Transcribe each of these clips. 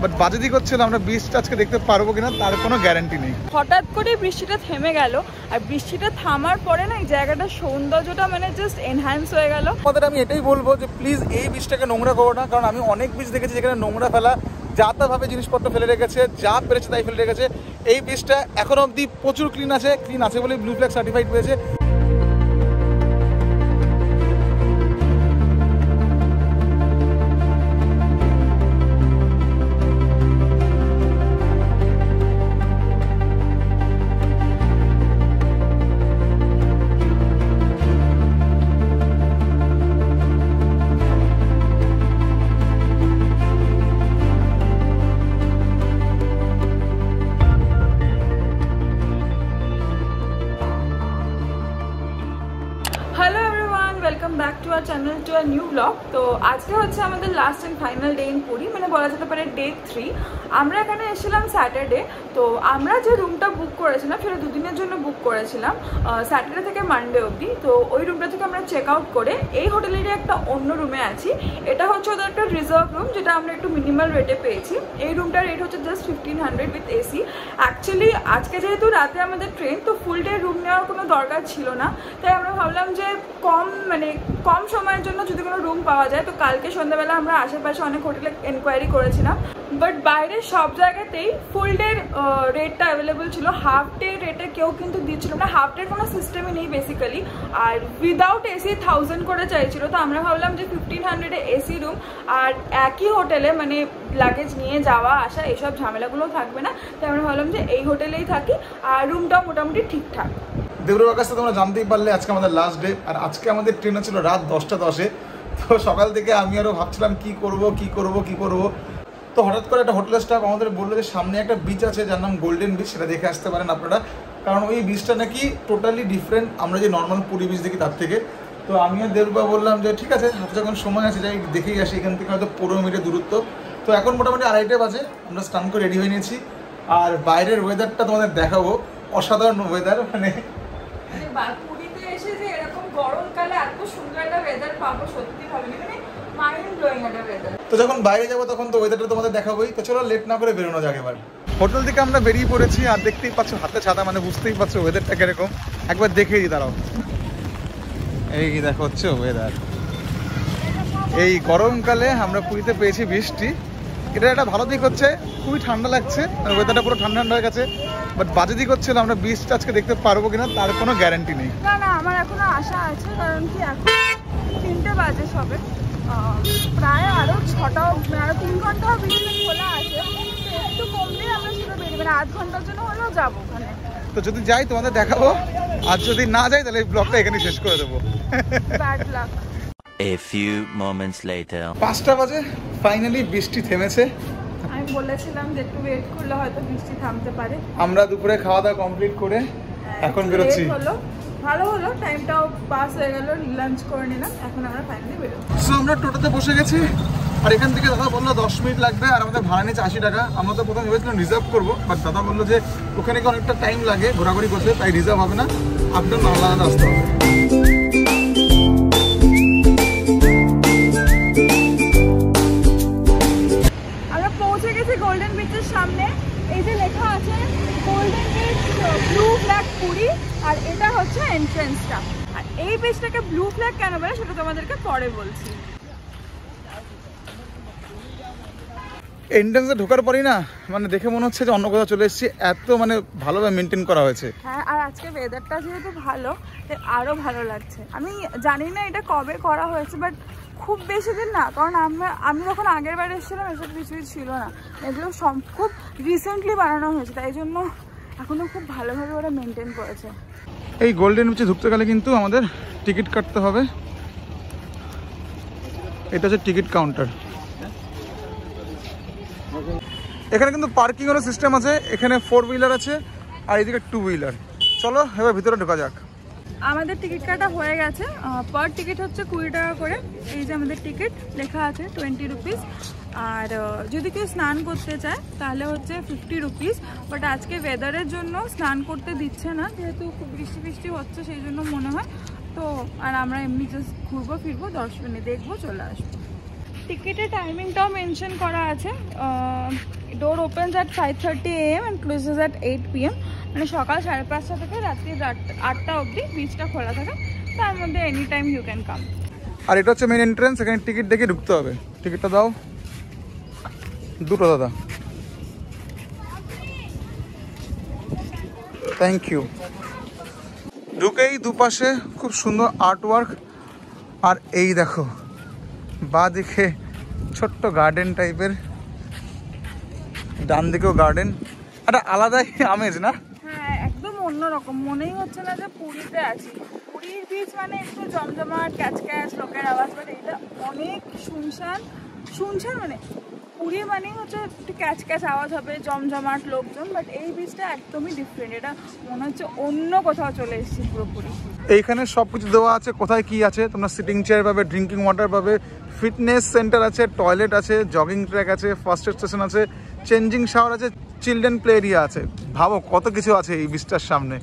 But বাজে দিক হচ্ছে আমরা বৃষ্টিটা আজকে দেখতে পারবো কিনা তার কোনো গ্যারান্টি নেই। হঠাৎ করে বৃষ্টিটা থেমে গেল, আর বৃষ্টিটা থামার পরে না এই জায়গাটার সৌন্দর্যটা মানে জাস্ট এনহ্যান্স হয়ে গেল। আমাদের আমি এটাই বলবো যে প্লিজ এই বীজটাকে নোংরা করো না, কারণ আমি অনেক বীজ দেখেছি যেখানে নোংরা ফেলা, যা তাভাবে জিনিসপত্র ফেলে রেখেছে, যা পেরেছে তাই ফেলে রেখেছে। এই বীজটা এখন অবধি প্রচুর ক্লিন আছে বলে ব্লু ফ্ল্যাগ সার্টিফাইড পেয়েছে। Welcome back to our channel to a new blog. तो आज के হচ্ছে আমাদের last and final day in Puri, মানে বলা যেতে পারে ডে 3। আমরা এখানে এসেছিলাম স্যাটারডে। তো আমরা যে রুমটা বুক করেছিলাম সেটা দুদিনের জন্য বুক করেছিলাম, স্যাটারডে থেকে মানডে অবধি। তো ওই রুমটা থেকে আমরা চেক আউট করে এই হোটেলেরই একটা অন্য রুমে আছি। এটা হচ্ছে ওদের একটা রিজার্ভ রুম, যেটা আমরা একটু মিনিমাল রেটে পেয়েছি। এই রুমটার রেট হচ্ছে জাস্ট 1500 উইথ এসি। অ্যাকচুয়ালি আজকে যেহেতু রাতে আমাদের ট্রেন, তো ফুল ডে রুম নেওয়ার কোনো দরকার ছিল না। তাই আমরা ভাবলাম যে কম সময়ের জন্য যদি কোনো রুম পাওয়া যায়। তো কালকে সন্ধ্যাবেলা আমরা আশেপাশে অনেক হোটেলে এনকোয়ারি করেছিলাম, বাট বাইরে সব জায়গাতেই ফুল ডের রেটটা অ্যাভেলেবল ছিল। হাফ ডে রেটে কেউ কিন্তু দিচ্ছিল না, হাফ ডের কোনো সিস্টেমই নেই বেসিক্যালি। আর উইদাউট এসি 1000 করে চাইছিল। তো আমরা ভাবলাম যে 1500-এ এসি রুম, আর একই হোটেলে মানে লাগেজ নিয়ে যাওয়া আসা এসব ঝামেলাগুলো থাকবে না। তাই আমরা ভাবলাম যে এই হোটেলেই থাকি, আর রুমটাও মোটামুটি ঠিকঠাক। দেবরুর কাছে তোমরা জানতেই পারলে আজকে আমাদের লাস্ট ডে, আর আজকে আমাদের ট্রেন ছিল রাত 10টা 10-এ। তো সকাল থেকে আমি আরও ভাবছিলাম কি করব। তো হঠাৎ করে একটা হোটেলের স্টাফ আমাদের বললো যে সামনে একটা বিচ আছে যার নাম গোল্ডেন বিচ, সেটা দেখে আসতে পারেন আপনারা, কারণ ওই বিচটা নাকি টোটালি ডিফারেন্ট আমরা যে নর্মাল পুরী বিচ দেখি তার থেকে। তো আমি আর দেবরুবা বললাম যে ঠিক আছে, হাতে যখন সময় আছে যাই দেখেই আসি, এখান থেকে হয়তো 15 মিনিটের দূরত্ব। তো এখন মোটামুটি 2:30 বাজে, আমরা স্নান করে রেডি হয়ে নিয়েছি। আর বাইরের ওয়েদারটা তোমাদের দেখাবো, অসাধারণ ওয়েদার। মানে পুরীতে এসে যে এরকম গরমকালে এত সুন্দর একটা ওয়েদার পাবো সত্যি ভাবিনি, মানে মাইন্ড ব্লোয়িং একটা ওয়েদার। তো যখন বাইরে যাবো তখন তো ওয়েদারটা তোমাদের দেখাবোই। তো চলো লেট না করে বেরোনো যাক এবার। হোটেল থেকে আমরা বেরিয়ে পড়েছি, আর দেখতেই পাচ্ছ হাতে ছাতা, মানে বুঝতেই পারছো ওয়েদারটা কিরকম। একবার দেখেই দিই, দাঁড়াও। এই দেখো হচ্ছে ওয়েদার। এই গরমকালে আমরা পুরীতে পেয়েছি বৃষ্টি। এটা একটা ভালো দিক হচ্ছে, খুবই ঠান্ডা লাগছে, ওয়েদারটা পুরো ঠান্ডা হয়ে গেছে। বাট বাজে দিক হচ্ছে আমরা বৃষ্টিটা আজকে দেখতে পারবো কিনা তার কোনো গ্যারান্টি নেই। না আমার এখনো আশা আছে, কারণ কি এখন 3টে বাজে সবে, প্রায় আরো 3 ঘন্টা বৃষ্টি খোলা আছে। একটু কমলে আমরা সেটা বেরিয়ে, মানে 8 ঘন্টার জন্য হলেও যাবো ওখানে। তো যদি যাই তোমাদের দেখাবো, আর যদি না যাই তাহলে এই ব্লগটা এখানে শেষ করে দেবো। Bad luck. A few moments later 5টা বাজে, ফাইনালি বৃষ্টি থেমেছে। আমি বলেছিলাম যে একটু ওয়েট করলে হয়তো বৃষ্টি থামতে পারে। আমরা দুপুরে খাওয়া দাওয়া কমপ্লিট করে এখন বেরোচ্ছি। ভালো হলো, টাইমটাও পাস হয়ে গেল, লাঞ্চ করে নিলাম। এখন আমরা ফাইনালি বেরোবো। সো আমরা টোটোতে বসে গেছি, আর এখান থেকে দাদা বললো 10 মিনিট লাগবে, আর আমাদের ভাড়া নিচ্ছে 80 টাকা। আমরা তো প্রথমে ভেবেছিলাম রিজার্ভ করবো, বাট দাদা বললো যে ওখানে কি অনেকটা টাইম লাগে ঘোরাঘুরি করতে, তাই রিজার্ভ হবে না, আপনার আলাদা আসতে হবে। গোল্ডেন বিচের সামনে এই যে লেখা আছে golden beach blue flag Puri, আর এটা হচ্ছে এন্ট্রেন্সটা। আর এই বিচটাকে ব্লু ফ্ল্যাগ কেন বলে সেটা তোমাদেরকে পরে বলছি। এন্ট্রেন্সে ঢোকার পরই না মানে দেখে মনে হচ্ছে যে অন্য কোথাও চলে এসেছি, এত মানে ভালোভাবে মেনটেন করা হয়েছে। হ্যাঁ, আর আজকে ওয়েদারটা যেহেতু ভালো, আরো ভালো লাগছে। আমি জানি না এটা কবে করা হয়েছে, বাট খুব বেশি দিন না, কারণ আমি যখন আগের বার এসেছিলাম এসব কিছুই ছিল না। এগুলো খুব রিসেন্টলি বানানো হয়েছে, তাই জন্য এখনো খুব ভালোভাবে ওরা মেনটেন করেছে। এই গোল্ডেন বিচে ঢুকতে গেলে কিন্তু আমাদের টিকিট কাটতে হবে। এটা হচ্ছে টিকিট কাউন্টার। এখানে কিন্তু পার্কিং এর সিস্টেম আছে, এখানে 4 হুইলার আছে আর এদিকে 2 হুইলার। চলো এবার ভিতরে ঢোকা যাক। আমাদের টিকিট কাটা হয়ে গেছে, পার টিকিট হচ্ছে 20 টাকা করে। এই যে আমাদের টিকিট লেখা আছে 20 রুপিস। আর যদি কেউ স্নান করতে চায় তাহলে হচ্ছে 50 রুপিস। বাট আজকে ওয়েদারের জন্য স্নান করতে দিচ্ছে না, যেহেতু খুব বৃষ্টি হচ্ছে সেই জন্য মনে হয়। তো আর আমরা এমনি জাস্ট ঘুরবো ফিরবো, দর্শনে দেখবো, চলে আসবো। টিকিটের টাইমিংটাও মেনশন করা আছে। Door opens at 5:30 AM and closes at 8 PM। মানে সকাল 5:30 থেকে রাত্রি 8টা অবধি বিচটা খোলা থাকে, তার মধ্যে any time you can come. আর এটা হচ্ছে মেন এন্ট্রেন্স, এখানে টিকিট দেখে ঢুকতে হবে। টিকিটটা দাও, দুটো দাদা, থ্যাংক ইউ। ঢুকেই দুপাশে খুব সুন্দর আর্ট ওয়ার্ক, আর এই দেখো বা দিকে ছোট্ট গার্ডেন টাইপের, ডান দিকেও গার্ডেন, একটা আলাদাই আমেজ না? হ্যাঁ, একদম অন্যরকম, মনেই হচ্ছে না যে পুরীতে আছি। পুরীর বিচ মানে একটু জমজমাট, ক্যাচক্যাচ, লোকের আওয়াজ, বাট এটা অনেক শুনশান। মানে পুরী মানেই হচ্ছে একটু ক্যাচক্যাচ আওয়াজ হবে, জমজমাট লোকজন, বাট এই বিচটা একদমই ডিফারেন্ট। এটা মনে হচ্ছে অন্য কোথাও চলে এসেছি পুরোপুরি। এইখানে সব কিছু দেওয়া আছে, কোথায় কি আছে তোমরা সিটিং চেয়ার পাবে, ড্রিঙ্কিং ওয়াটার পাবে, ফিটনেস সেন্টার আছে, টয়লেট আছে, জগিং ট্র্যাক আছে, ফার্স্ট এড স্টেশন আছে, চেঞ্জিং শাওয়ার আছে, চিলড্রেন প্লে এরিয়া আছে। ভাবো কত কিছু আছে এই বিচটার সামনে।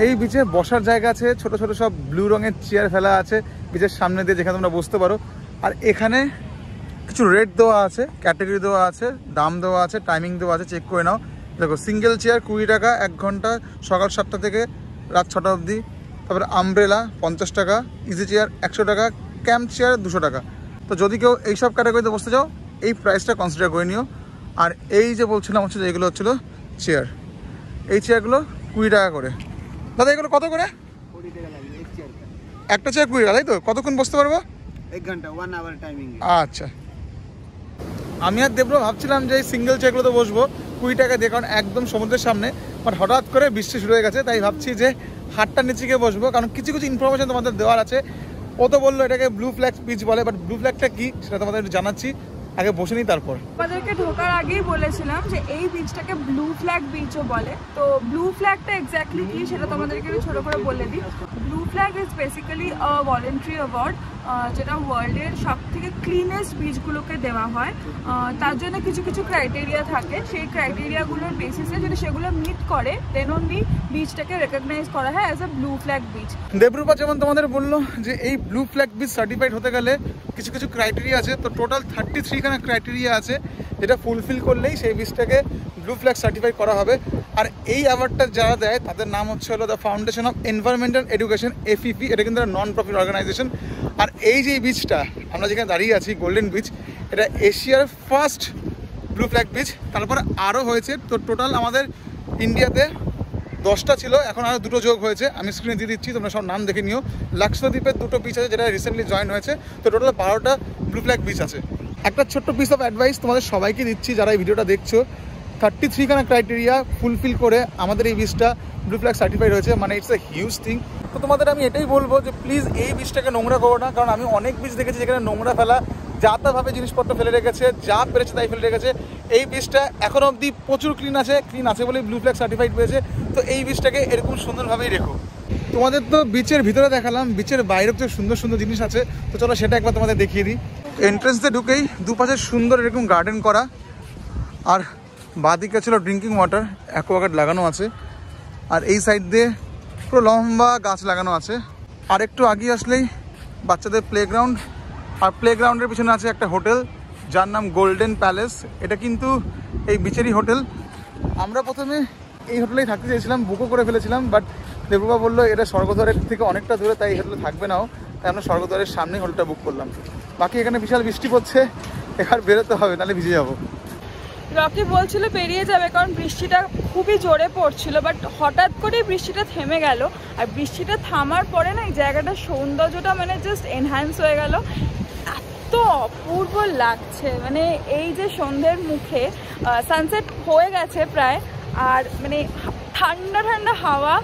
এই বিচে বসার জায়গা আছে, ছোট ছোট সব ব্লু রঙের চেয়ার ফেলা আছে বিচের সামনে দিয়ে, যেখানে তোমরা বসতে পারো। আর এখানে কিছু রেট দেওয়া আছে, ক্যাটাগরি দেওয়া আছে, দাম দেওয়া আছে, টাইমিং দেওয়া আছে, চেক করে নাও। দেখো সিঙ্গেল চেয়ার 20 টাকা 1 ঘন্টা, সকাল 7টা থেকে রাত 6টা অবধি। তারপরে আমব্রেলা 50 টাকা, ইজি চেয়ার 100 টাকা, ক্যাম্প চেয়ার 200 টাকা। তো যদি কেউ এইসব ক্যাটাগরিতে বসতে চাও এই প্রাইসটা কনসিডার করে নিও। আর এই যে বলছিলাম হচ্ছে যে এগুলো হচ্ছিলো চেয়ার, এই চেয়ারগুলো 20 টাকা করে। দাদা এগুলো কত করে? 40 টাকা লাগবে এক চেয়ার। একটা চেয়ার 20 টাকা, তাই তো? কতক্ষণ বসতে পারবো? 1 ঘন্টা, 1 আওয়ার টাইমিং। আচ্ছা, আমি আর দেবো ভাবছিলাম যে এই সিঙ্গেল চেয়ারগুলোতে বসবো 20 টাকা দিয়ে, কারণ একদম সমুদ্রের সামনে। বাট হঠাৎ করে বৃষ্টি শুরু হয়ে গেছে, তাই ভাবছি যে হাটটার নিচে গিয়ে বসবো, কারণ কিছু কিছু ইনফরমেশন তোমাদের দেওয়ার আছে। ও তো বললো এটাকে ব্লু ফ্ল্যাগ বিচ বলে, বাট ব্লু ফ্ল্যাগটা কি সেটা তোমাদের একটু জানাচ্ছি, আগে বসে নিই তারপর। আমাদেরকে ঢোকার আগেই বলেছিলাম যে এই বিচটাকে ব্লু ফ্ল্যাগ বিচও বলে। তো ব্লু ফ্ল্যাগটা এক্স্যাক্টলি কি সেটা তোমাদেরকে একটু ছোটো করে বলে দিই। Blue flag is basically a voluntary award, যেটা ওয়ার্ল্ডের সব থেকে ক্লিনেস্ট বিচগুলোকে দেওয়া হয়। তার জন্য কিছু কিছু ক্রাইটেরিয়া থাকে, সেই ক্রাইটেরিয়াগুলোর বেসিসে যদি সেগুলো মিট করে দেন অনলি বিচটাকে রেকগনাইজ করা হয় as a blue flag beach. Debrupa যেমন তোমাদের বললো যে এই ব্লু ফ্ল্যাগ বিচ সার্টিফাইড হতে গেলে কিছু কিছু ক্রাইটেরিয়া আছে। তো টোটাল 33 খানা ক্রাইটেরিয়া আছে, যেটা ফুলফিল করলেই সেই বিচটাকে ব্লু ফ্ল্যাগ সার্টিফাই করা হবে। আর এই অ্যাওয়ার্ডটা যারা দেয় তাদের নাম হচ্ছে হলো the foundation of environmental education, FEP। এটা কিন্তু একটা নন প্রফিট অর্গানাইজেশন। আর এই যে বিচটা আমরা যেখানে দাঁড়িয়ে আছি, গোল্ডেন বিচ, এটা এশিয়ার ফার্স্ট ব্লু ফ্ল্যাগ বিচ। তারপরে আরও হয়েছে। তো টোটাল আমাদের ইন্ডিয়াতে 10টা ছিল, এখন আরও 2টো যোগ হয়েছে। আমি স্ক্রিনে দিয়ে দিচ্ছি, তোমরা সব নাম দেখে নিও। লাক্ষাদ্বীপের 2টো বিচ আছে যেটা রিসেন্টলি জয়েন হয়েছে। তো টোটাল 12টা ব্লু ফ্ল্যাগ বিচ আছে। একটা ছোট্ট পিস অফ অ্যাডভাইস তোমাদের সবাইকে দিচ্ছি যারা এই ভিডিওটা দেখছো, 33 খানা ক্রাইটেরিয়া ফুলফিল করে আমাদের এই বিচটা ব্লু ফ্ল্যাগ সার্টিফাইড হয়েছে, মানে ইটস এ হিউজ থিং। তো তোমাদের আমি এটাই বলবো যে প্লিজ এই বিচটাকে নোংরা করো না, কারণ আমি অনেক বিচ দেখেছি যেখানে নোংরা ফেলা, যা তাভাবে জিনিসপত্র ফেলে রেখেছে, যা পেরেছে তাই ফেলে রেখেছে। এই বিচটা এখন অবধি প্রচুর ক্লিন আছে বলেই ব্লু ফ্ল্যাগ সার্টিফাইড পেয়েছে। তো এই বিচটাকে এরকম সুন্দরভাবেই রেখো। তোমাদের তো বিচের ভিতরে দেখালাম, বিচের বাইরেও তো সুন্দর সুন্দর জিনিস আছে। তো চলো সেটা একবার তোমাদের দেখিয়ে দিই। এন্ট্রেন্সে ঢুকেই দুপাশে সুন্দর এরকম গার্ডেন করা, আর বাঁদিকে ছিল ড্রিঙ্কিং ওয়াটার, অ্যাকোয়াগার্ড লাগানো আছে। আর এই সাইড দিয়ে পুরো লম্বা গাছ লাগানো আছে। আর একটু আগিয়ে আসলেই বাচ্চাদের প্লেগ্রাউন্ড, আর প্লেগ্রাউন্ডের পিছনে আছে একটা হোটেল যার নাম গোল্ডেন প্যালেস। এটা কিন্তু এই বিচেরই হোটেল। আমরা প্রথমে এই হোটেলেই থাকতে চেয়েছিলাম, বুকও করে ফেলেছিলাম, বাট দেবরূপা বললো এটা স্বর্গদ্বারের থেকে অনেকটা দূরে, তাই এই হোটেলে থাকবে নাও, তাই আমরা স্বর্গদ্বারের সামনেই হোটেলটা বুক করলাম। বাকি এখানে বিশাল বৃষ্টি পড়ছে, এবার বেরোতে হবে নাহলে ভিজে যাবো। রকি বলছিল বেরিয়ে যাবে কারণ বৃষ্টিটা খুবই জোরে পড়ছিল, বাট হঠাৎ করেই বৃষ্টিটা থেমে গেল। আর বৃষ্টিটা থামার পরে না এই জায়গাটার সৌন্দর্যটা মানে জাস্ট এনহ্যান্স হয়ে গেল। এত অপূর্ব লাগছে, মানে এই যে সন্ধ্যের মুখে সানসেট হয়ে গেছে প্রায়, আর মানে ঠান্ডা ঠান্ডা হাওয়া,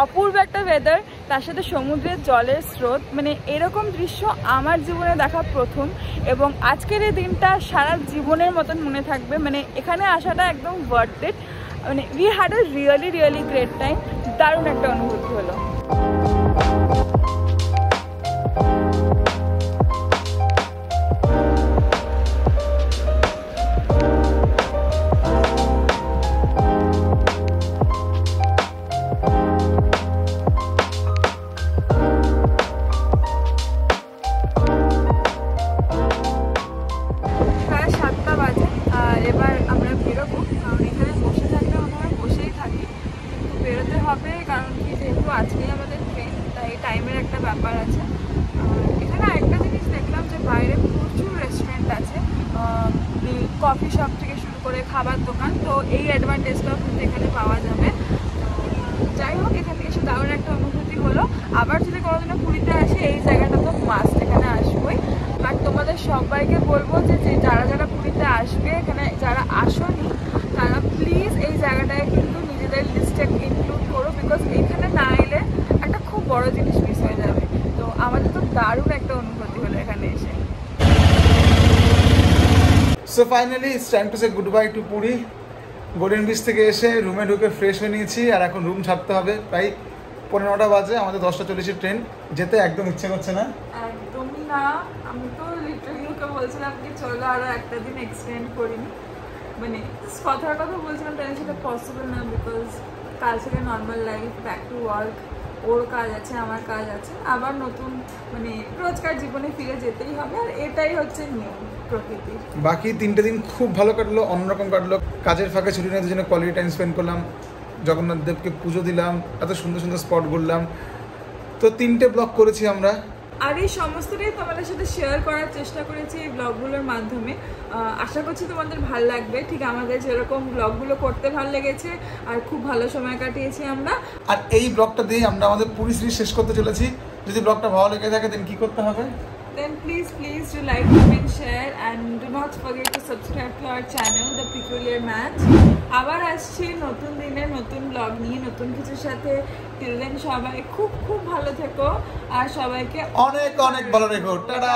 অপূর্ব একটা ওয়েদার, তার সাথে সমুদ্রের জলের স্রোত, মানে এরকম দৃশ্য আমার জীবনে দেখা প্রথম। এবং আজকের এই দিনটা সারা জীবনের মতন মনে থাকবে, মানে এখানে আসাটা একদম ওয়ার্থ ইট। মানে we had a really great time, দারুণ একটা অনুভূতি হলো। খাবার দোকান, তো এই অ্যাডভান্টেজটাও কিন্তু এখানে পাওয়া যাবে। যাই হোক, এখানে এসে দারুণ একটা অনুভূতি হলো। আবার যদি কোনোদিনও পুরীতে আসে এই জায়গাটা তো মাস্ট, এখানে আসবোই। বাট তোমাদের সবাইকে বলবো যে যারা যারা পুরীতে আসবে, এখানে যারা আসোনি তারা প্লিজ এই জায়গাটায় কিন্তু নিজেদের লিস্টে ইনক্লুড করো, বিকজ এইখানে না এলে একটা খুব বড় জিনিস মিস হয়ে যাবে। তো আমাদের তো দারুণ একটা অনুভূতি হলো এখানে এসে। So finally it's time to say good bye to Puri. Golden beach থেকে এসে রুমে ঢুকে ফ্রেশ হয়ে নিয়েছি, আর এখন রুম ছাড়তে হবে। প্রায় 15টা বাজে, আমাদের 10:40 ট্রেন। যেতে একদম ইচ্ছে করছে না। একদমই না, আমি তো লিটারালি ওকে বলছিলাম কি চলো আরো একটা দিন এক্সটেন্ড করিনি, মানে কথার কথা বলছিলাম, তাই সেটা পসিবল না, বিকজ কাল থেকে normal life, back to work, ওর কাজ আছে, আমার কাজ আছে, আবার নতুন মানে রোজকার জীবনে ফিরে যেতেই হবে, আর এটাই হচ্ছে নিয়ম প্রকৃতির। বাকি 3টে দিন খুব ভালো কাটলো, অন্যরকম কাটলো। কাজের ফাঁকে ছুটি নিয়ে দুজনে কোয়ালিটি টাইম স্পেন্ড করলাম, জগন্নাথ দেবকে পুজো দিলাম, এত সুন্দর সুন্দর স্পট ঘুরলাম। তো 3টে ব্লগ করেছি আমরা, আর এই সমস্তটাই তোমাদের সাথে শেয়ার করার চেষ্টা করেছি এই ব্লগগুলোর মাধ্যমে। আশা করছি তোমাদের ভালো লাগবে, ঠিক আমাদের যেরকম ব্লগগুলো করতে ভালো লেগেছে, আর খুব ভালো সময় কাটিয়েছি আমরা। আর এই ব্লগটা দিয়ে আমরা আমাদের পুরী সিরিজ শেষ করতে চলেছি। যদি ব্লগটা ভালো লেগে থাকে দেন কি করতে হবে? Then please do like, comment, share, and do not forget to subscribe to our channel, The Peculiar Match. আবার আসছি নতুন দিনের নতুন ব্লগ নিয়ে, নতুন কিছুর সাথে। টিল দেন সবাই খুব খুব ভালো থেকো, আর সবাইকে অনেক অনেক ভালো রেখো। টাটা।